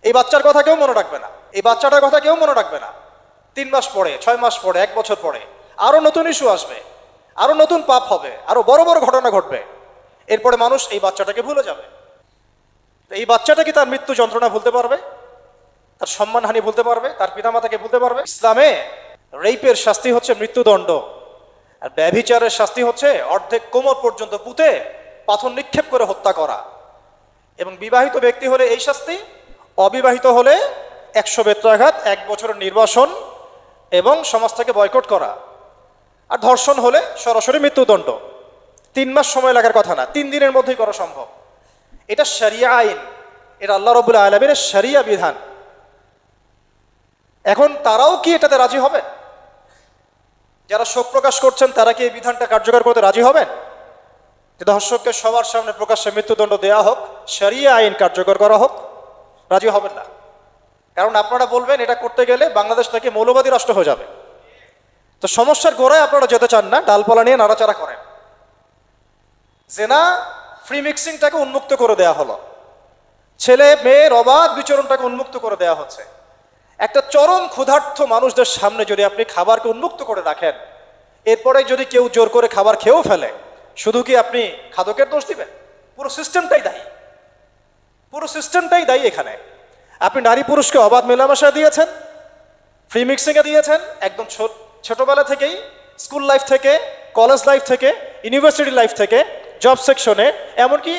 এই বাচ্চার কথা কেউ মনে রাখবে না, এই বাচ্চাটার কথা কেউ মনে রাখবে না। 3 মাস পরে, 6 মাস পরে, 1 বছর পরে আরো নতুন ইস্যু আসবে, আরো নতুন পাপ হবে, আরো বড় বড় ঘটনা ঘটবে। এরপরে মানুষ এই বাচ্চাটাকে ভুলে যাবে। এই বাচ্চাটা কি তার মৃত্যু যন্ত্রণা ভুলতে পারবে? তার সম্মানহানি ভুলতে পারবে? তার পিতামাতাকে ভুলতে পারবে? ইসলামে রেপের শাস্তি হচ্ছে মৃত্যুদণ্ড, আর ব্যভিচারের শাস্তি হচ্ছে অর্ধেক কোমর পর্যন্ত পুঁতে পাথর নিক্ষেপ করে হত্যা করা। এবং বিবাহিত ব্যক্তি হলে এই শাস্তি, অবিবাহিত হলে 100 বেত্রাঘাত, 1 বছরের নির্বাসন এবং সমাজ থেকে বয়কট করা। আর ধর্ষণ হলে সরাসরি মৃত্যুদণ্ড। 3 মাস সময় লাগার কথা না, 3 দিনের মধ্যেই করা সম্ভব। এটা শরিয়া আইন, এটা আল্লাহ রাব্বুল আলামিনের শরিয়া বিধান। এখন তারাও কি এটাতে রাজি হবে? যারা শোক প্রকাশ করছেন তারা কি এই বিধানটা কার্যকর করতে রাজি হবেন যে ধর্ষককে সবার সামনে প্রকাশ্যে মৃত্যুদণ্ড দেওয়া হোক, শরিয়া আইন কার্যকর করা হোক? রাজি হবেন না। কারণ আপনারা বলবেন এটা করতে গেলে বাংলাদেশ থেকে মৌলবাদী রাষ্ট্র হয়ে যাবে। তো সমস্যার গোড়ায় আপনারা যেতে চান না, ডালপালা নিয়ে নাড়াচাড়া করেন। জেনা ফ্রি মিক্সিংটাকে উন্মুক্ত করে দেয়া হলো, ছেলে মেয়ের অবাধ বিচরণটাকে উন্মুক্ত করে দেয়া হচ্ছে। একটা চরম ক্ষুধার্ত মানুষদের সামনে যদি আপনি খাবারকে উন্মুক্ত করে রাখেন, এরপরে যদি কেউ জোর করে খাবার খেয়েও ফেলে, শুধু কি আপনি খাদকের দোষ দিবেন? পুরো সিস্টেমটাই দায়ী, পুরো সিস্টেমটাই দায়ী। এখানে আপনি নারী পুরুষকে অবাধ মেলামেশা দিয়েছেন, ফ্রি মিক্সিংয়ে দিয়েছেন, একদম ছোটবেলা থেকেই, স্কুল লাইফ থেকে, কলেজ লাইফ থেকে, ইউনিভার্সিটি লাইফ থেকে, জব সেকশনে, এমনকি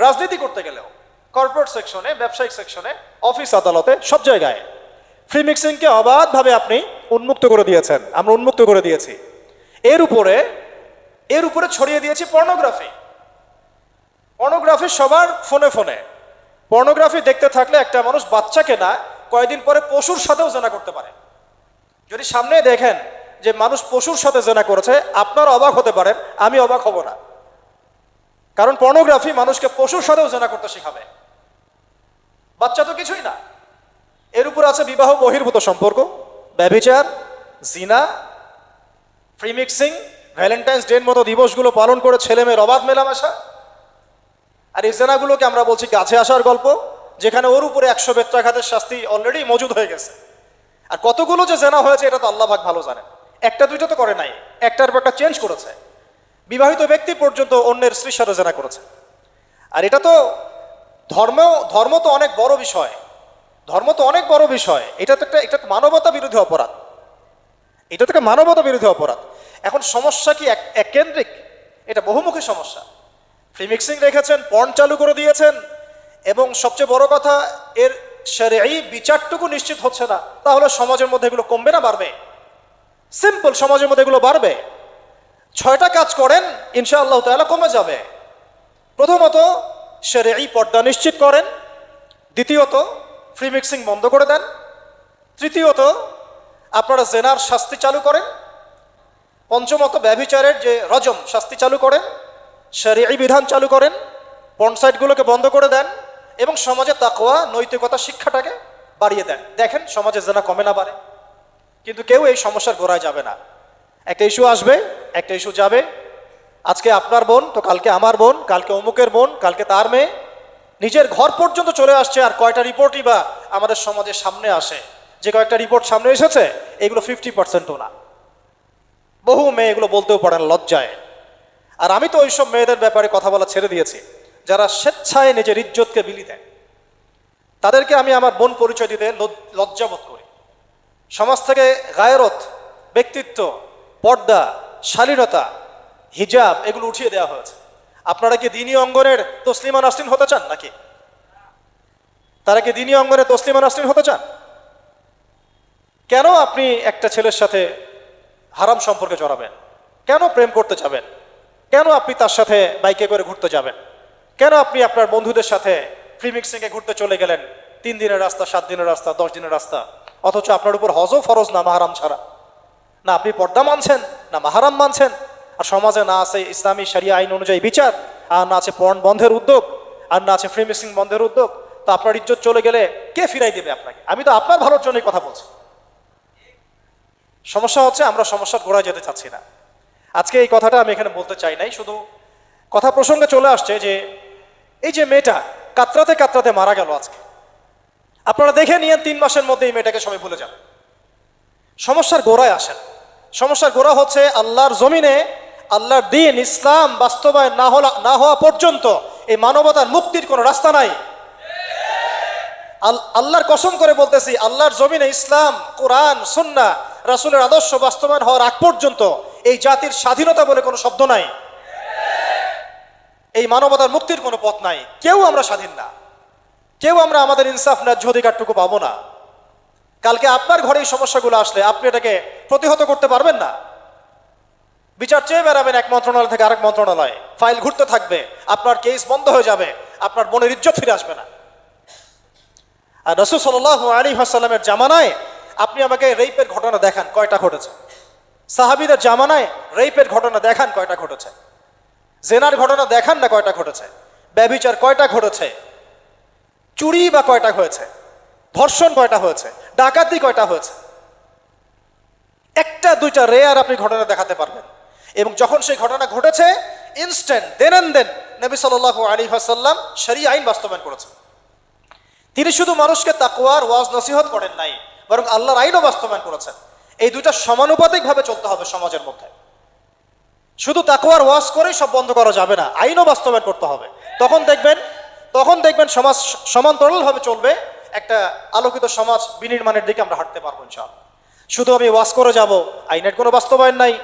রাজনীতি করতে গেলেও কর্পোরেট সেকশনে, ব্যবসায়িক সেকশনে, অফিস আদালতে, সব জায়গায় ফ্রি মিক্সিংকে অবাধভাবে আপনি উন্মুক্ত করে দিয়েছেন, আমরা উন্মুক্ত করে দিয়েছি। এর উপরে ছড়িয়ে দিয়েছি পর্নোগ্রাফি। পর্নোগ্রাফি সবার ফোনে ফোনে। পর্নোগ্রাফি দেখতে থাকলে একটা মানুষ বাচ্চাকে না, কয়েকদিন পরে পশুর সাথেও জেনা করতে পারে। যদি সামনে দেখেন যে মানুষ পশুর সাথে জেনা করেছে, আপনারা অবাক হতে পারেন, আমি অবাক হব না। কারণ পর্নোগ্রাফি মানুষকে পশুর সাথেও জেনা করতে শেখাবে। বাচ্চা তো কিছুই না। এর উপর আছে বিবাহ বহির্ভূত সম্পর্ক, ব্যভিচার, জিনা, ফ্রি মিক্সিং, ভ্যালেন্টাইন্স ডের মতো দিবসগুলো পালন করে ছেলে মেয়ের অবাধ মেলামেশা। আর এই জেনাগুলোকে আমরা বলছি কাছে আসার গল্প, যেখানে ওর উপরে 100 বেত্রাঘাতের শাস্তি অলরেডি মজুদ হয়ে গেছে। আর কতগুলো যে জেনা হয়েছে এটা তো আল্লাহ পাক ভালো জানেন। একটা দুইটা তো করে নাই, একটার পর একটা চেঞ্জ করেছে। বিবাহিত ব্যক্তি পর্যন্ত অন্যের স্ত্রীর সাথে জেনা করেছে। আর এটা তো ধর্ম তো অনেক বড় বিষয়, ধর্ম তো অনেক বড় বিষয়। এটা তো মানবতা বিরোধী অপরাধ, এটা থেকে মানবতা বিরোধী অপরাধ। এখন সমস্যা কি এককেন্দ্রিক? এটা বহুমুখী সমস্যা। ফ্রি মিক্সিং রেখেছেন, পর্ন চালু করে দিয়েছেন, এবং সবচেয়ে বড় কথা এর শরঈ বিচারটুকু নিশ্চিত হচ্ছে না। তাহলে সমাজের মধ্যে এগুলো কমবে না বাড়বে? সিম্পল, সমাজের মধ্যে এগুলো বাড়বে। 6টা কাজ করেন, ইনশাআল্লাহ তাআলা কমে যাবে। প্রথমত শরঈ পর্দা নিশ্চিত করেন, দ্বিতীয়ত ফ্রি মিক্সিং বন্ধ করে দেন, তৃতীয়ত আপনারা জেনার শাস্তি চালু করেন, পঞ্চমত ব্যভিচারের যে রজম শাস্তি চালু করেন, শরঈ বিধান চালু করেন, পর্ন সাইটগুলোকে বন্ধ করে দেন, এবং সমাজে তাকওয়া নৈতিকতা শিক্ষাটাকে বাড়িয়ে দেন। দেখেন সমাজে জেনা কমে না বাড়ে। কিন্তু কেউ এই সমস্যার গোড়ায় যাবে না। একটা ইস্যু আসবে, একটা ইস্যু যাবে। আজকে আপনার বোন তো কালকে আমার বোন, কালকে অমুকের বোন, কালকে তার মেয়ে, নিজের ঘর পর্যন্ত চলে আসছে। আর কয়টা রিপোর্টই বা আমাদের সমাজের সামনে আসে? যে কয়েকটা রিপোর্ট সামনে এসেছে এগুলো 50%ও না। বহু মেয়ে এগুলো বলতেও পারে না লজ্জায়। আর আমি তো ওইসব মেয়েদের ব্যাপারে কথা বলা ছেড়ে দিয়েছি যারা স্বেচ্ছায় নিজের ইজ্জতকে বিলি দেয়। তাদেরকে আমি আমার বোন পরিচয় দিতে লজ্জাবোধ করি। সমাজ থেকে গায়রত, ব্যক্তিত্ব, পর্দা, শালীনতা, হিজাব এগুলো উঠিয়ে দেওয়া হয়েছে। আপনারা কি দ্বীনি অঙ্গনের তসলিমা নাসরিন হতে চান নাকি? তারা কি দ্বীনি অঙ্গনে তসলিমা নাসরিন হতে চান? কেন আপনি একটা ছেলের সাথে হারাম সম্পর্কে জড়াবেন? কেন প্রেম করতে যাবেন? কেন আপনি তার সাথে বাইকে করে ঘুরতে যাবেন? কেন আপনি আপনার বন্ধুদের সাথে ফ্রি মিক্সিংয়ে ঘুরতে চলে গেলেন? 3 দিনের রাস্তা, 7 দিনের রাস্তা, 10 দিনের রাস্তা, অথচ আপনার উপর হজও ফরজ না মাহারাম ছাড়া। না আপনি পর্দা মানছেন, না মাহারাম মানছেন। আর সমাজে না আছে ইসলামী শরিয়া আইন অনুযায়ী বিচার, আর না আছে পর্ন বন্ধের উদ্যোগ, আর না আছে ফ্রি মিক্সিং বন্ধের উদ্যোগ। তো আপনার ইজ্জত চলে গেলে কে ফিরাই দেবে আপনাকে? আমি তো আপনার ভালোর জন্যই কথা বলছি। সমস্যা হচ্ছে আমরা সমস্যার গোড়ায় যেতে চাচ্ছি না। আজকে এই কথাটা আমি এখানে বলতে চাই নাই, শুধু কথা প্রসঙ্গে চলে আসছে যে এই যে মেয়েটা কাতরাতে কাতরাতে মারা গেল আজকে। আপনারা দেখে নিয়েন 3 মাসের মধ্যে এই মেয়েটাকে সবাই ভুলে যাবে। সমস্যার গোড়ায় আসেন। সমস্যার গোড়া হচ্ছে আল্লাহর জমিনে আল্লাহর দ্বীন ইসলাম বাস্তবায়ন না হওয়া পর্যন্ত এই মানবতার মুক্তির কোনো রাস্তা নাই। আল্লাহর কসম করে বলতেছি, আল্লাহর জমিনে ইসলাম, কোরআন, সুন্নাহ, রাসূলের আদর্শ বাস্তবায়ন হওয়ার আগ পর্যন্ত এই জাতির স্বাধীনতা বলে কোনো শব্দ নাই। এই মানবতার মুক্তির কোনো পথ নাই। কেউ আমরা স্বাধীন না, কেউ আমরা আমাদের ইনসাফ ন্যায্য অধিকারটুকু পাবো না। কালকে আপনার ঘরে এই সমস্যাগুলো আসলে আপনি এটাকে প্রতিহত করতে পারবেন না। বিচার চেয়ে বেড়াবেন এক মন্ত্রণালয় থেকে আরেক মন্ত্রণালয়ে, ফাইল ঘুরতে থাকবে, আপনার কেস বন্ধ হয়ে যাবে, আপনার বোনের ইজ্জত ফিরে আসবে না। আর রাসূল সাল্লাল্লাহু আলাইহি ওয়াসাল্লামের জামানায় আপনি আমাকে রেপের ঘটনা দেখান কয়টা ঘটেছে? সাহাবীদের জামানায় রেপের ঘটনা দেখান কয়টা ঘটেছে? জেনার ঘটনা দেখান না কয়টা ঘটেছে? ব্যভিচার কয়টা ঘটেছে? চুরি বা কয়টা হয়েছে? ধর্ষণ কয়টা হয়েছে? ডাকাতি কয়টা হয়েছে? একটা দুইটা রেয়ার আপনি ঘটনা দেখাতে পারবেন। এবং যখন সেই ঘটনা ঘটেছে ইনস্ট্যান্ট দেন এন্ড দেন নবী সাল্লাল্লাহু আলাইহি ওয়াসাল্লাম শরীয়ত আইন বাস্তবায়ন করেছেন। তিনি শুধু মানুষকে তাকওয়ার ওয়াজ নসিহত করেন নাই, বরং আল্লাহর আইনও বাস্তবায়ন করেছেন। এই দুইটা সমানুপাতিকভাবে চলতে হবে সমাজের মধ্যে। শুধু তাকওয়ার ওয়াজ করেই সব বন্ধ করা যাবে না, আইনও বাস্তবায়ন করতে হবে। তখন দেখবেন সমাজ সমান্তরালভাবে চলবে। একটা আলোকিত সমাজ বিনির্মাণের দিকে আমরা হাঁটতে পারবো ইনশাআল্লাহ। শুধু আমি ওয়াজ করে যাব, আইনের কোনো বাস্তবায়ন নাই,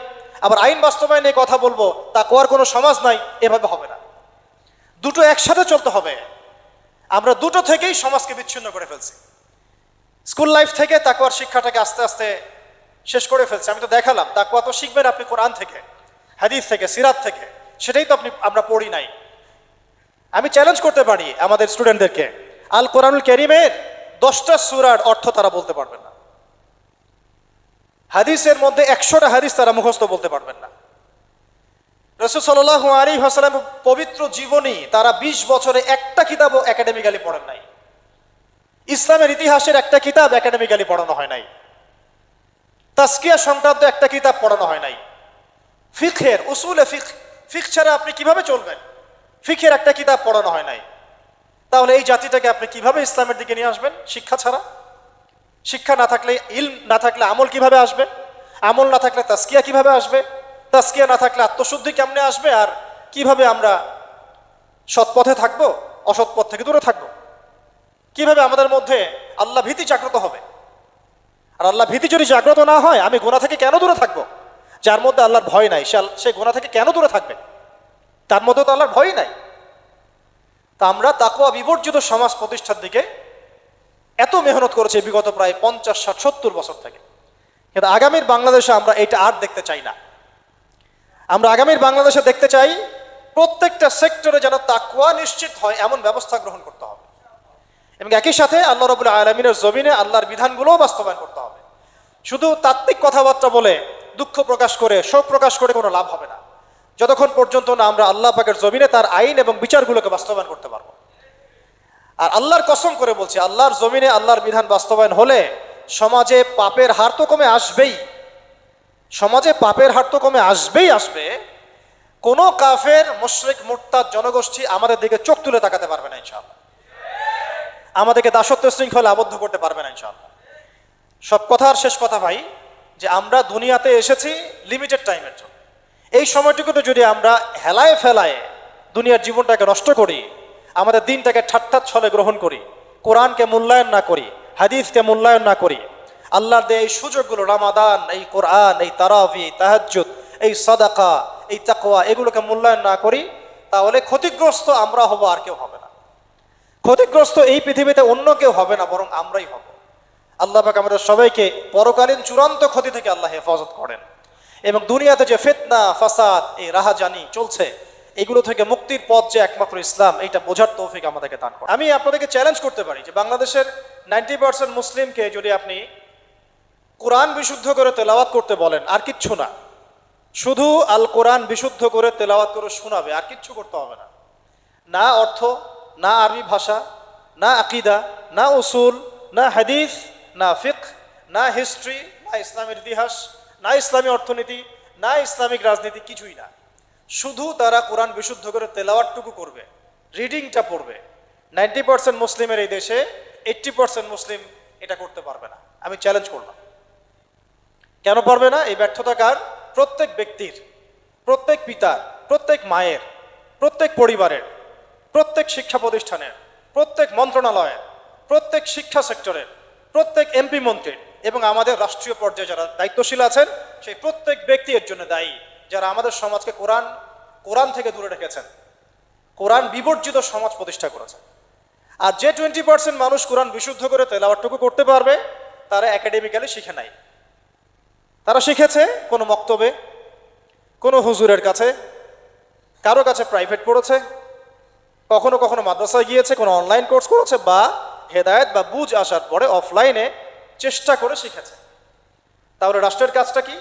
আবার আইন বাস্তবায়নে কথা বলবো, তাকওয়ার কোনো সমাজ নাই, এভাবে হবে না। দুটো একসাথে চলতে হবে। আমরা দুটো থেকেই সমাজকে বিচ্ছিন্ন করে ফেলছি। স্কুল লাইফ থেকে তাকওয়ার শিক্ষাটাকে আস্তে আস্তে শেষ করে ফেলছি। আমি তো দেখালাম তাকওয়া তো শিখবেন আপনি কোরআন থেকে, হাদিস থেকে, সিরাত থেকে, সেটাই তো আমরা পড়ি নাই। আমি চ্যালেঞ্জ করতে পারি আমাদের স্টুডেন্টদেরকে, আল কোরআনুল কারীমের 10টা সূরার অর্থ তারা বলতে পারবেন না। হাদিসের মধ্যে 100টা হাদিস তারা মুখস্থ বলতে পারবেন না। রাসূল সাল্লাল্লাহু আলাইহি ওয়াসাল্লাম পবিত্র জীবনী তারা 20 বছরে একটা কিতাবও একাডেমিক্যালি পড়েন নাই। ইসলামের ইতিহাসের একটা কিতাব একাডেমিক্যালি পড়ানো হয় নাই। তাজকিয়া সংক্রান্ত একটা কিতাব পড়ানো হয় নাই। ফিকহের উসুলে ফিকহ ছাড়া আপনি কিভাবে চলবেন? ফিকহের একটা কিতাব পড়ানো হয় নাই। তাহলে এই জাতিটাকে আপনি কিভাবে ইসলামের দিকে নিয়ে আসবেন? শিক্ষা ছাড়া। শিক্ষা না থাকলে, ইলম না থাকলে আমল কিভাবে আসবে? আমল না থাকলে তাজকিয়া কিভাবে আসবে? তাজকিয়া না থাকলে আত্মশুদ্ধি কেমনে আসবে? আর কিভাবে আমরা সৎ পথে থাকবো, অসৎ পথ থেকে দূরে থাকবো? কিভাবে আমাদের মধ্যে আল্লাহ ভীতি জাগ্রত হবে? আর আল্লাহ ভীতি যদি জাগ্রত না হয়, আমি গুনাহ থেকে কেন দূরে থাকবো? যার মধ্যে আল্লাহর ভয় নাই সে গুনাহ থেকে কেন দূরে থাকবে? তার মধ্যে তো আল্লাহর ভয় নাই। তা আমরা তাকওয়া বিবর্জিত সমাজ প্রতিষ্ঠার দিকে এত মেহনত করেছি বিগত প্রায় 50, 60, 70 বছর থেকে। কিন্তু আগামীর বাংলাদেশে আমরা এটা আর দেখতে চাই না। আমরা আগামীর বাংলাদেশে দেখতে চাই প্রত্যেকটা সেক্টরে যেন তাকওয়া নিশ্চিত হয় এমন ব্যবস্থা গ্রহণ করতে হবে। এবং একই সাথে আল্লাহ রাব্বুল আলামিনের জমিনে আল্লাহর বিধানগুলোও বাস্তবায়ন করতে হবে। শুধু তাত্ত্বিক কথাবার্তা বলে, দুঃখ প্রকাশ করে, শোক প্রকাশ করে কোনো লাভ হবে না, যতক্ষণ পর্যন্ত না আমরা আল্লাহ পাকের জমিনে তার আইন এবং বিচারগুলোকে বাস্তবায়ন করতে পারবো। আর আল্লাহর কসম করে বলছি, আল্লাহর জমিনে আল্লাহর বিধান বাস্তবায়ন হলে সমাজে পাপের হার তো কমে আসবেই। সমাজে পাপের হার তো কমে আসবে। কোনো কাফের, মুশরিক, মুরতাদ জনগোষ্ঠী আমাদের দিকে চোখ তুলে তাকাতে পারবে না ইনশাআল্লাহ। আমাদেরকে দাসত্ব শৃঙ্খলে আবদ্ধ করতে পারবে না ইনশাআল্লাহ। সব কথার শেষ কথা ভাই, যে আমরা দুনিয়াতে এসেছি লিমিটেড টাইমের জন্য। এই সময়টুকুতে যদি আমরা হেলায় ফেলায় দুনিয়ার জীবনটাকে নষ্ট করি, আমাদের দিনটাকে ঠাট্টা ছলে গ্রহণ করি, কোরআনকে মূল্যায়ন না করি, হাদিসকে মূল্যায়ন না করি, আল্লাহর দেয় এই সুযোগগুলো, রমাদান, এই কোরআন, এই তারাবি, তাহাজ্জুদ, এই সাদাকা, এই তাকওয়া, এগুলোকে মূল্যায়ন না করি, তাহলে ক্ষতিগ্রস্ত আমরা হব, আর কেউ হবে না। ক্ষতিগ্রস্ত এই পৃথিবীতে অন্য কেউ হবে না, বরং আমরাই হব। আল্লাহ পাক আমাদের সবাইকে পরকালীন চূড়ান্ত ক্ষতি থেকে আল্লাহ হেফাজত করেন, এবং দুনিয়াতে যে ফিতনা, ফাসাদ, এই রাহাজানি চলছে, এগুলো থেকে মুক্তির পথ যে একমাত্র ইসলাম, এইটা বোঝার তৌফিক আমাদেরকে দান করেন। আমি আপনাদেরকে চ্যালেঞ্জ করতে পারি যে বাংলাদেশের 90% মুসলিমকে যদি আপনি কোরআন বিশুদ্ধ করে তেলাওয়াত করতে বলেন, আর কিচ্ছু না, শুধু আল কোরআন বিশুদ্ধ করে তেলাওয়াত করে শোনাবে, আর কিচ্ছু করতে হবে না। না অর্থ, না আরবি ভাষা, না আকিদা, না উসুল, না হাদিস, না ফিকহ, না হিস্ট্রি, না ইসলামের ইতিহাস, না ইসলামী অর্থনীতি, না ইসলামিক রাজনীতি, কিছুই না। শুধু তারা কোরআন বিশুদ্ধ করে তেলাওয়াতটুকু করবে, রিডিংটা পড়বে। 90% মুসলিমের এই দেশে 80% মুসলিম এটা করতে পারবে না। আমি চ্যালেঞ্জ করলাম, কেন পারবে না? এই ব্যর্থতা কার? প্রত্যেক ব্যক্তির, প্রত্যেক পিতার, প্রত্যেক মায়ের, প্রত্যেক পরিবারের, প্রত্যেক শিক্ষা প্রতিষ্ঠানের, প্রত্যেক মন্ত্রণালয়ের, প্রত্যেক শিক্ষা সেক্টরের, প্রত্যেক এমপি মন্ত্রীর এবং আমাদের রাষ্ট্রীয় পর্যায়ে যারা দায়িত্বশীল আছেন সেই প্রত্যেক ব্যক্তি এর জন্য দায়ী, যারা আমাদের সমাজকে কোরআন থেকে দূরে রেখেছেন, কোরআন বিবর্জিত সমাজ প্রতিষ্ঠা করেছেন। আর যে 20% মানুষ কোরআন বিশুদ্ধ করে তেলাওয়াতটুকু করতে পারবে, তারা একাডেমিক্যালি শিখে নাই। তারা শিখেছে কোনো মক্তবে, কোনো হুজুরের কাছে, কারো কাছে প্রাইভেট পড়েছে, কখনো কখনো মাদ্রাসায় গিয়েছে, কোনো অনলাইন কোর্স করেছে, বা হেদায়েত বা বুঝ আসার পরে অফলাইনে চেষ্টা করে শিখেছে। তাহলে রাষ্ট্রের কাজটা কি?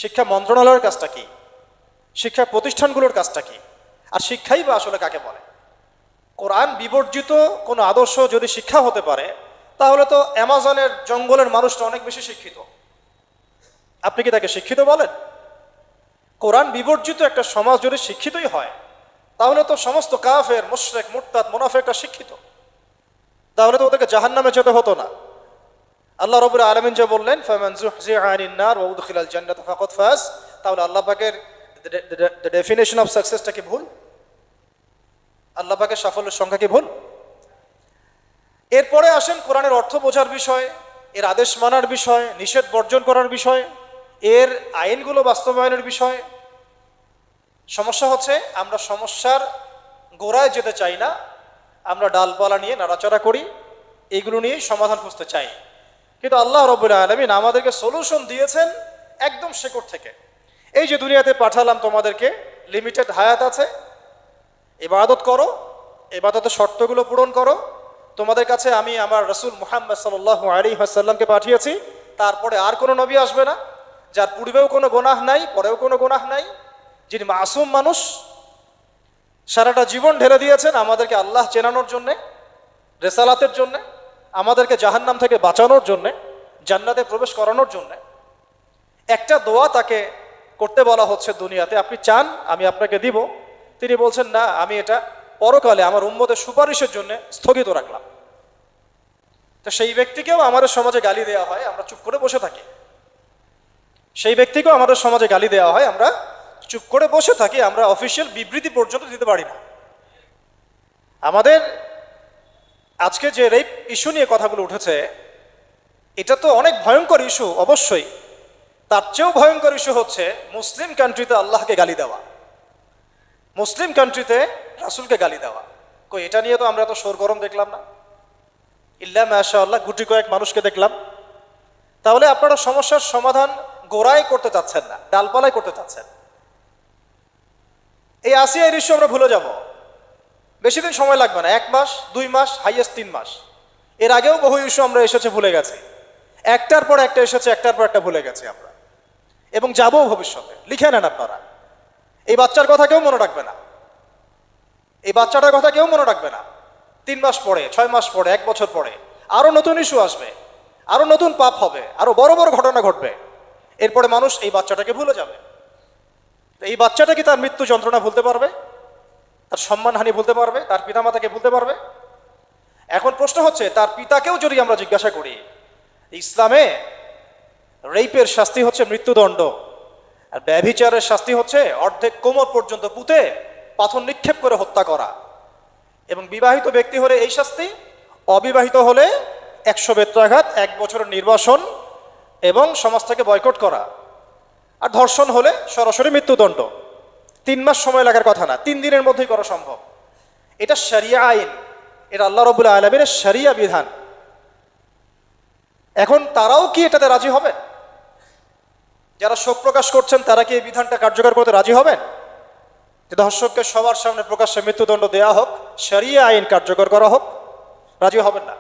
শিক্ষা মন্ত্রণালয়ের কাজটা কি? শিক্ষা প্রতিষ্ঠানগুলোর কাজটা কি? আর শিক্ষাই বা আসলে কাকে বলে? কোরআন বিবর্জিত কোনো আদর্শ যদি শিক্ষা হতে পারে, তাহলে তো অ্যামাজনের জঙ্গলের মানুষটা অনেক বেশি শিক্ষিত। আপনি কি তাকে শিক্ষিত বলেন? কোরআন বিবর্জিত একটা সমাজ যদি শিক্ষিতই হয়, তাহলে তো সমস্ত কাফের, মুশরিক, মুরতাদ, মুনাফিকরা শিক্ষিত। তাহলে তো ওদেরকে জাহান্নামে যেতে হতো না। আল্লাহ রাব্বুল আলামিন যে বললেন ফামান যুহজিহা আনিন নার ওয়া উদখিলাল জান্নাতা ফাকাদ ফাজ, তাহলে আল্লাহ পাকের ডেফিনেশন অফ সাকসেসটা কি ভুল? আল্লাহ পাকের সাফল্যের সংখ্যা কি ভুল? এরপরে আসেন কোরআনের অর্থ বোঝার বিষয়, এর আদেশ মানার বিষয়, নিষেধ বর্জন করার বিষয়, এর আইনগুলো বাস্তবায়নের বিষয়। সমস্যা হচ্ছে আমরা সমস্যার গোড়ায় যেতে চাই না, আমরা ডালপালা নিয়ে নাড়াচাড়া করি, এইগুলো নিয়েই সমাধান খুঁজতে চাই। কিন্তু আল্লাহ রাব্বুল আলামিন আমাদেরকে সলিউশন দিয়েছেন একদম শেকড় থেকে। এই যে দুনিয়াতে পাঠালাম তোমাদেরকে, লিমিটেড হায়াত আছে, ইবাদত করো, ইবাদতের শর্তগুলো পূরণ করো। তোমাদের কাছে আমি আমার রাসূল মুহাম্মদ সাল্লাল্লাহু আলাইহি ওয়াসাল্লামকে পাঠিয়েছি, তারপরে আর কোনো নবী আসবে না, যার পূর্বেও কোনো গুনাহ নাই, পরেও কোনো গুনাহ নাই, যিনি মাসুম মানুষ, সারাটা জীবন ঢেলে দিয়েছেন আমাদেরকে আল্লাহ চেনানোর জন্যে, রেসালাতের জন্যে, আমাদেরকে জাহান্নাম থেকে বাঁচানোর জন্যে, জান্নাতে প্রবেশ করানোর জন্যে। একটা দোয়া তাকে করতে বলা হচ্ছে দুনিয়াতে, আপনি চান আমি আপনাকে দিব। তিনি বলছেন না, আমি এটা পরকালে আমার উম্মতের সুপারিশের জন্য স্থগিত রাখলাম। তো সেই ব্যক্তিকেও আমাদের সমাজে গালি দেওয়া হয়, আমরা চুপ করে বসে থাকি। সেই ব্যক্তিকেও আমাদের সমাজে গালি দেওয়া হয়, আমরা চুপ করে বসে থাকি, আমরা অফিসিয়াল বিবৃতি পর্যন্ত দিতে পারি না। আমাদের আজকে যে রেপ ইস্যু নিয়ে কথাগুলো উঠেছে, এটা তো অনেক ভয়ঙ্কর ইস্যু অবশ্যই। তার চেয়েও ভয়ঙ্কর ইস্যু হচ্ছে মুসলিম কান্ট্রিতে আল্লাহকে গালি দেওয়া, মুসলিম কান্ট্রিতে রাসূলকে গালি দেওয়া। কই এটা নিয়ে তো আমরা তো সরগরম দেখলাম না, ইল্লা মাশাআল্লাহ গুটি কয়েক মানুষকে দেখলাম। তাহলে আপনারা সমস্যার সমাধান গোড়ায় করতে চাচ্ছেন না, ডালপালায় করতে চাচ্ছেন। এই আসিয়ার ইস্যু আমরা ভুলে যাব, বেশি দিন সময় লাগবে না, 1 মাস 2 মাস, হাইয়েস্ট 3 মাস। এর আগেও বহু ইস্যু আমরা এসেছে ভুলে গেছি, একটার পর একটা এসেছে, একটার পর একটা ভুলে গেছি আমরা, এবং যাবো ভবিষ্যতে। লিখে নেন আপনারা, এই বাচ্চার কথা কেউ মনে রাখবে না, এই বাচ্চাটার কথা কেউ মনে রাখবে না। 3 মাস পরে, 6 মাস পরে, 1 বছর পরে আরো নতুন ইস্যু আসবে, আরো নতুন পাপ হবে, আরো বড় বড় ঘটনা ঘটবে। এরপরে মানুষ এই বাচ্চাটাকে ভুলে যাবে। এই বাচ্চাটা কি তার মৃত্যু যন্ত্রণা ভুলতে পারবে? তার সম্মানহানি ভুলতে পারবে? তার পিতামাতাকে ভুলতে পারবে? এখন প্রশ্ন হচ্ছে, তার পিতাকেও যদি আমরা জিজ্ঞাসা করি, ইসলামে রেপের শাস্তি হচ্ছে মৃত্যুদণ্ড, আর ব্যভিচারের শাস্তি হচ্ছে অর্ধেক কোমর পর্যন্ত পুঁতে পাথর নিক্ষেপ করে হত্যা করা, এবং বিবাহিত ব্যক্তি হলে এই শাস্তি, অবিবাহিত হলে 100 বেত্রাঘাত, 1 বছরের নির্বাসন এবং সমাজ থেকে বয়কট করা, আর ধর্ষণ হলে সরাসরি মৃত্যুদণ্ড। 3 মাস সময় লাগার কথা না, 3 দিনের মধ্যেই করা সম্ভব। এটা শরিয়া আইন, এটা আল্লাহ রাব্বুল আলামিনের শরিয়া বিধান। এখন তারাও কি এটাতে রাজি হবেন? যারা শোক প্রকাশ করছেন তারা কি এই বিধানটা কার্যকর করতে রাজি হবেন? যে ধর্ষককে সবার সামনে প্রকাশ্যে মৃত্যুদণ্ড দেওয়া হোক, শরিয়া আইন কার্যকর করা হোক? রাজি হবেন না।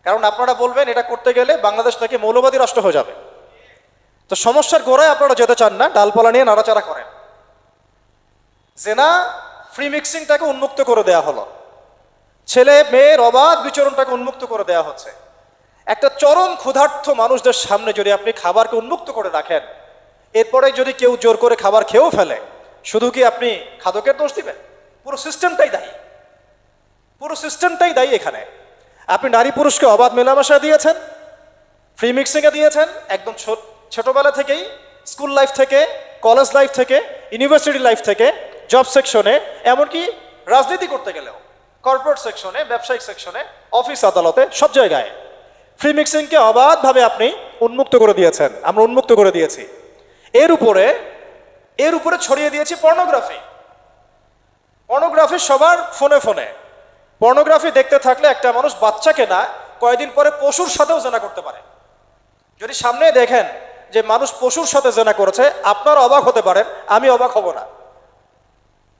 কারণ আপনারা বলবেন এটা করতে গেলে বাংলাদেশ নাকি মৌলবাদী রাষ্ট্র হয়ে যাবে। তো সমস্যার গোড়ায় আপনারা যেতে চান না, ডালপালা নিয়ে নাড়াচাড়া করেন। জেনা ফ্রি মিক্সিংটাকে উন্মুক্ত করে দেয়া হলো, ছেলে মেয়ের অবাধ বিচরণটাকে উন্মুক্ত করে দেয়া হচ্ছে। একটা চরম ক্ষুধার্ত মানুষদের সামনে যদি আপনি খাবারকে উন্মুক্ত করে রাখেন, এরপরে যদি কেউ জোর করে খাবার খেয়েও ফেলে, শুধু কি আপনি খাদকের দোষ দিবেন? পুরো সিস্টেমটাই দায়ী, পুরো সিস্টেমটাই দায়ী এখানে। আপনি নারী পুরুষকে অবাধ মেলামেশা দিয়েছেন, ফ্রি মিক্সিংয়ে দিয়েছেন, একদম ছোটবেলা থেকেই, স্কুল লাইফ থেকে, কলেজ লাইফ থেকে, ইউনিভার্সিটি লাইফ থেকে, জব সেকশনে, এমনকি রাজনীতি করতে গেলেও, কর্পোরেট সেকশনে, ব্যবসায়িক সেকশনে, অফিস আদালতে, সব জায়গায় ফ্রি মিক্সিংকে অবাধভাবে আপনি উন্মুক্ত করে দিয়েছেন, আমরা উন্মুক্ত করে দিয়েছি। এর উপরে ছড়িয়ে দিয়েছি পর্নোগ্রাফি। পর্নোগ্রাফি সবার ফোনে ফোনে। পর্নোগ্রাফি দেখতে থাকলে একটা মানুষ বাচ্চাকে না, কয়েকদিন পরে পশুর সাথেও জেনা করতে পারে। যদি সামনে দেখেন যে মানুষ পশুর সাথে জেনা করেছে, আপনার অবাক হতে পারেন, আমি অবাক হব না।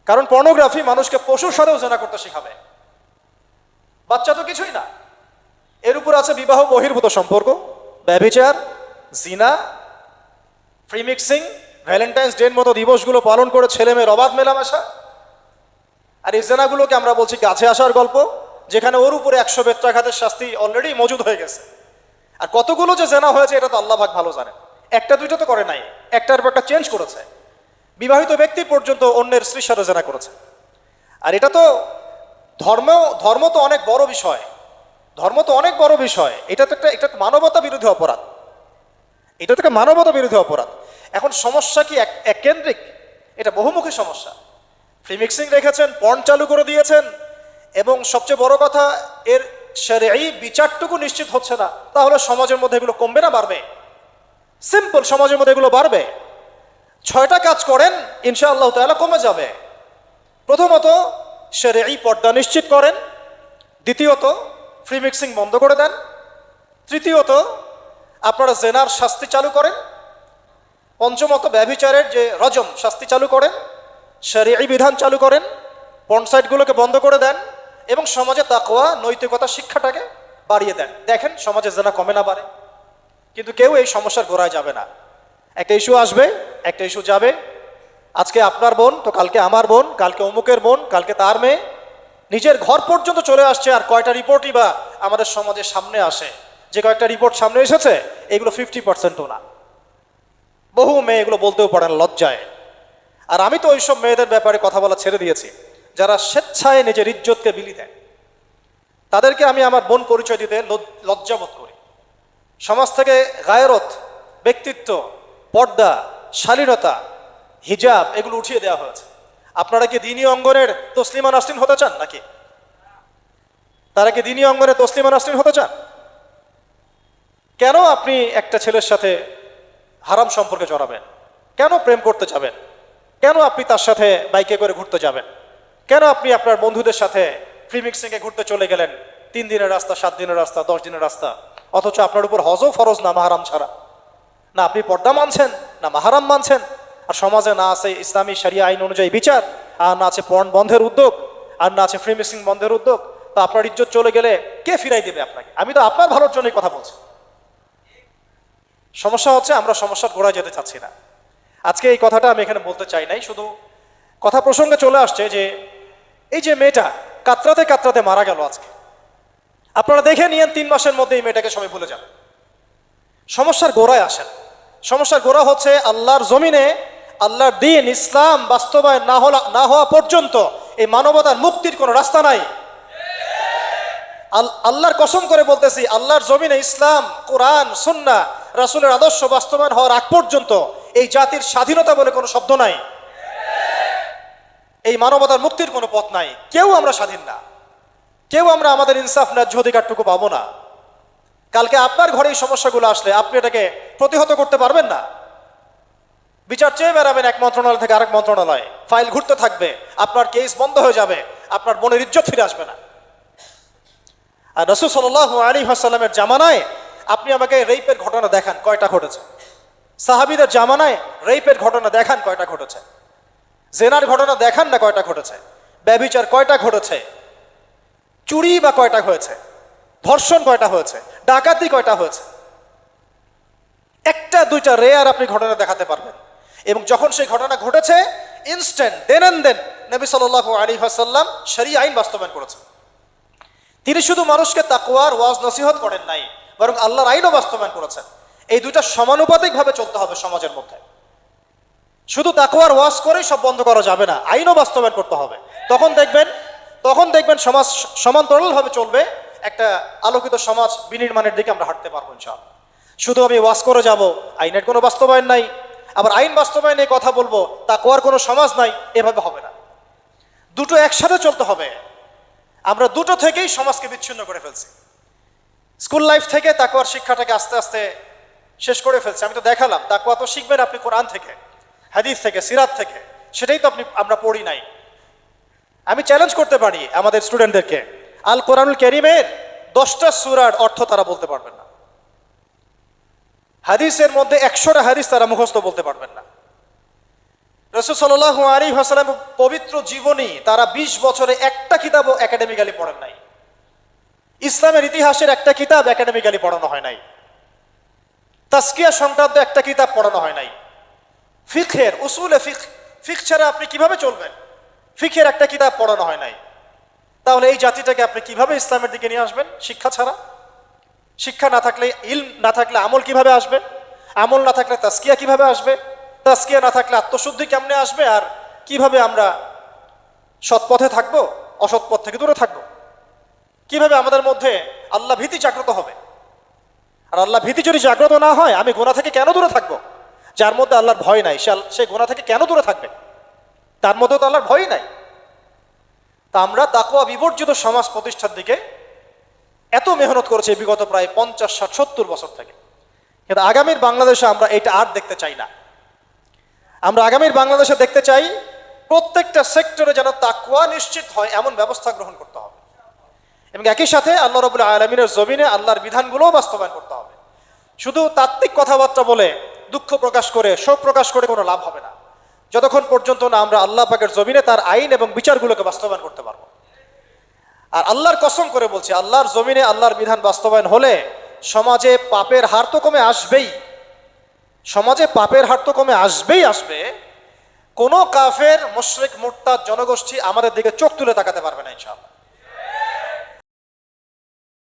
কারণ পর্নোগ্রাফি মানুষকে পশুর সাথেও জেনা করতে শেখাবে। বাচ্চা তো কিছুই না। এর উপর আছে বিবাহ বহির্ভূত সম্পর্ক, ব্যভিচার, জিনা, ফ্রি মিক্সিং, ভ্যালেন্টাইন্স ডের মতো দিবসগুলো পালন করে ছেলে মেয়ের অবাধ মেলামেশা। আর এই জেনাগুলোকে আমরা বলছি গাছে আসার গল্প, যেখানে ওর উপরে 100 বেত্রাঘাতের শাস্তি অলরেডি মজুদ হয়ে গেছে। আর কতগুলো যে জেনা হয়েছে এটা তো আল্লাহ পাক ভালো জানেন। একটা দুইটা তো করে নাই, একটার পর একটা চেঞ্জ করেছে। বিবাহিত ব্যক্তি পর্যন্ত অন্যের স্ত্রীর সাথে জেনা করেছে। আর এটা তো ধর্ম তো অনেক বড় বিষয়, ধর্ম তো অনেক বড় বিষয়। এটা তো একটা মানবতা বিরোধী অপরাধ, এটা তো একটা মানবতা বিরোধী অপরাধ। এখন সমস্যা কি এক কেন্দ্রিক? এটা বহুমুখী সমস্যা। ফ্রি মিক্সিং রেখেছেন, পর্ন চালু করে দিয়েছেন, এবং সবচেয়ে বড় কথা এর শরঈ বিচারটুকু নিশ্চিত হচ্ছে না। তাহলে সমাজের মধ্যে এগুলো কমবে না বাড়বে? সিম্পল, সমাজের মধ্যে এগুলো বাড়বে। 6টা কাজ করেন, ইনশাআল্লাহ তাআলা কমে যাবে। প্রথমত শরঈ পর্দা নিশ্চিত করেন, দ্বিতীয়ত ফ্রি মিক্সিং বন্ধ করে দেন, তৃতীয়ত আপনারা জেনার শাস্তি চালু করেন, পঞ্চমত ব্যভিচারের যে রজম শাস্তি চালু করেন, শরঈ বিধান চালু করেন, পর্ন সাইটগুলোকে বন্ধ করে দেন, এবং সমাজে তাকওয়া নৈতিকতা শিক্ষাটাকে বাড়িয়ে দেন। দেখেন সমাজে জেনা কমে না বাড়ে। কিন্তু কেউ এই সমস্যার গোড়ায় যাবে না। একটা ইস্যু আসবে, একটা ইস্যু যাবে। আজকে আপনার বোন তো কালকে আমার বোন, কালকে অমুকের বোন, কালকে তার মেয়ে, নিজের ঘর পর্যন্ত চলে আসছে। আর কয়টা রিপোর্টই বা আমাদের সমাজের সামনে আসে? যে কয়েকটা রিপোর্ট সামনে এসেছে এগুলো 50%ও না। বহু মেয়ে এগুলো বলতেও পারে না লজ্জায়। আর আমি তো ওইসব মেয়েদের ব্যাপারে কথা বলা ছেড়ে দিয়েছি, যারা স্বেচ্ছায় নিজের ইজ্জতকে বিলি দেয়। তাদেরকে আমি আমার বোন পরিচয় দিতে লজ্জাবোধ করি। সমাজ থেকে গায়রত, ব্যক্তিত্ব, পর্দা, শালীনতা, হিজাব এগুলো উঠিয়ে দেওয়া হয়েছে। আপনারা কি দ্বীনি অঙ্গনের তসলিমা নাসরিন হতে চান নাকি? তারা কি দ্বীনি অঙ্গনে তসলিমা নাসরিন হতে চান? কেন আপনি একটা ছেলের সাথে হারাম সম্পর্কে জড়াবেন? কেন প্রেম করতে যাবেন? কেন আপনি তার সাথে বাইকে করে ঘুরতে যাবেন? কেন আপনি আপনার বন্ধুদের সাথে ফ্রি মিক্সিংয়ে ঘুরতে চলে গেলেন? 3 দিনের রাস্তা, 7 দিনের রাস্তা, 10 দিনের রাস্তা, অথচ আপনার উপর হজও ফরজ না মাহারাম ছাড়া। না আপনি পর্দা মানছেন, না মাহারাম মানছেন। আর সমাজে না আছে ইসলামী শরিয়া আইন অনুযায়ী বিচার, আর না আছে পর্ন বন্ধের উদ্যোগ, আর না আছে ফ্রি মিক্সিং বন্ধের উদ্যোগ। তো আপনার ইজ্জত চলে গেলে কে ফিরাই দেবে আপনাকে? আমি তো আপনার ভালোর জন্যই কথা বলছি। সমস্যা হচ্ছে আমরা সমস্যার গোড়ায় যেতে চাচ্ছি না। আজকে এই কথাটা আমি এখানে বলতে চাই নাই, শুধু কথা প্রসঙ্গে চলে আসছে যে এই যে মেয়েটা কাতরাতে কাতরাতে মারা গেল আজকে, আপনারা দেখে নিয়েন 3 মাসের মধ্যে এই মেয়েটাকে সবাই ভুলে যাবে। সমস্যার গোড়ায় আসেন। সমস্যার গোড়া হচ্ছে আল্লাহর জমিনে আল্লাহর দ্বীন ইসলাম বাস্তবায়ন না হওয়া পর্যন্ত এই মানবতার মুক্তির কোনো রাস্তা নাই। আল্লাহর কসম করে বলতেছি, আল্লাহর জমিনে ইসলাম, কোরআন, সুন্নাহ, রাসূলের আদর্শ বাস্তবায়ন হওয়ার আগ পর্যন্ত এই জাতির স্বাধীনতা বলে কোনো শব্দ নাই। এই মানবতার মুক্তির কোনো পথ নাই। কেউ আমরা স্বাধীন না, কেউ আমরা আমাদের ইনসাফ ন্যায্য অধিকারটুকু পাবো না। কালকে আপনার ঘরে এই সমস্যাগুলো আসলে আপনি এটাকে প্রতিহত করতে পারবেন না। বিচার চেয়ে বেড়াবেন এক মন্ত্রণালয় থেকে আরেক মন্ত্রণালয়, ফাইল ঘুরতে থাকবে, আপনার কেস বন্ধ হয়ে যাবে, আপনার বোনের ইজ্জত ফিরে আসবে না। আর রাসূল সাল্লাল্লাহু আলাইহি ওয়াসাল্লামের জামানায় আপনি আমাকে রেপের ঘটনা দেখান কয়টা ঘটেছে? সাহাবীদের জামানায় রেপের ঘটনা দেখান কয়টা ঘটেছে? জেনার ঘটনা দেখান না কয়টা ঘটেছে? ব্যভিচার কয়টা ঘটেছে? চুরি বা কয়টা হয়েছে? ধর্ষণ কয়টা হয়েছে? ডাকাতি কয়টা হয়েছে? একটা দুইটা রেয়ার আপনি ঘটনা দেখাতে পারবেন। এবং যখন সেই ঘটনা ঘটেছে ইনস্ট্যান্ট দেন নবী সাল্লাল্লাহু আলাইহি ওয়াসাল্লাম শরীয়ত আইন বাস্তবায়ন করেছেন। তিনি শুধু মানুষকে তাকওয়ার ওয়াজ নসিহত করেন নাই, বরং আল্লাহর আইনও বাস্তবায়ন করেছেন। এই দুইটা সমানুপাতিকভাবে চলতে হবে সমাজের মধ্যে। শুধু তাকওয়ার ওয়াজ করেই সব বন্ধ করা যাবে না, আইনও বাস্তবায়ন করতে হবে। তখন দেখবেন সমাজ সমান্তরালভাবে চলবে একটা আলোকিত সমাজ বিনির্মাণের দিকে আমরা হাঁটতে পারবো ইনশাআল্লাহ। শুধু আমি ওয়াজ করে যাব, আইনের কোনো বাস্তবায়ন নাই, আবার আইন বাস্তবায়নে কথা বলবো, তাকওয়ার কোনো সমাজ নাই, এভাবে হবে না। দুটো একসাথে চলতে হবে। আমরা দুটো থেকেই সমাজকে বিচ্ছিন্ন করে ফেলছি। স্কুল লাইফ থেকে তাকওয়ার শিক্ষাটাকে আস্তে আস্তে শেষ করে ফেলছি। আমি তো দেখালাম তাকওয়া তো শিখবেন আপনি কোরআন থেকে, হাদিস থেকে, সিরাত থেকে, সেটাই তো আমরা পড়ি নাই। আমি চ্যালেঞ্জ করতে পারি আমাদের স্টুডেন্টদেরকে, আল কোরআনুল কারীমের 10টা সূরার অর্থ তারা বলতে পারবেন না, হাদিসের মধ্যে 100টা হাদিস তারা মুখস্থ বলতে পারবেন না। রাসূল সাল্লাল্লাহু আলাইহি ওয়াসাল্লাম পবিত্র জীবনী তারা 20 বছরে একটা কিতাবও একাডেমিক্যালি পড়েন নাই। ইসলামের ইতিহাসের একটা কিতাব একাডেমিক্যালি পড়ানো হয় নাই। তাজকিয়া সংক্রান্ত একটা কিতাব পড়ানো হয় নাই। ফিকহের উসুলে ফিক ছাড়া আপনি কিভাবে চলবেন? ফিকহের একটা কিতাব পড়ানো হয় নাই। তাহলে এই জাতিটাকে আপনি কিভাবে ইসলামের দিকে নিয়ে আসবেন? শিক্ষা ছাড়া। শিক্ষা না থাকলে, ইলম না থাকলে আমল কিভাবে আসবে? আমল না থাকলে তাজকিয়া কিভাবে আসবে? তাজকিয়া না থাকলে আত্মশুদ্ধি কেমনে আসবে? আর কিভাবে আমরা সৎ পথে থাকবো, অসৎ পথ থেকে দূরে থাকবো? কিভাবে আমাদের মধ্যে আল্লাহ ভীতি জাগ্রত হবে? আর আল্লাহ ভীতি যদি জাগ্রত না হয়, আমি গুনাহ থেকে কেন দূরে থাকবো? যার মধ্যে আল্লাহর ভয় নাই সে গুনাহ থেকে কেন দূরে থাকবে? তার মধ্যে তো আল্লাহর ভয় নাই। তা আমরা তাকওয়া বিবর্জিত সমাজ প্রতিষ্ঠার দিকে এত মেহনত করেছি বিগত প্রায় 50, 60, 70 বছর থেকে। কিন্তু আগামীর বাংলাদেশে আমরা এটা আর দেখতে চাই না। আমরা আগামীর বাংলাদেশে দেখতে চাই প্রত্যেকটা সেক্টরে যেন তাকওয়া নিশ্চিত হয় এমন ব্যবস্থা গ্রহণ করতে হবে, এবং একই সাথে আল্লাহ রাব্বুল আলামিনের জমিনে আল্লাহর বিধানগুলোও বাস্তবায়ন করতে হবে। শুধু তাত্ত্বিক কথাবার্তা বলে, দুঃখ প্রকাশ করে, শোক প্রকাশ করে কোনো লাভ হবে না, যতক্ষণ পর্যন্ত না আমরা আল্লাহ পাকের জমিনে তার আইন এবং বিচারগুলোকে বাস্তবায়ন করতে পারবো। আর আল্লাহর কসম করে বলছি, আল্লাহর জমিনে আল্লাহর বিধান বাস্তবায়ন হলে সমাজে পাপের হার তো কমে আসবেই। সমাজে পাপের হার তো কমে আসবে। কোনো কাফের, মুশরিক, মুরতাদ জনগোষ্ঠী আমাদের দিকে চোখ তুলে তাকাতে পারবে না ইনশাআল্লাহ।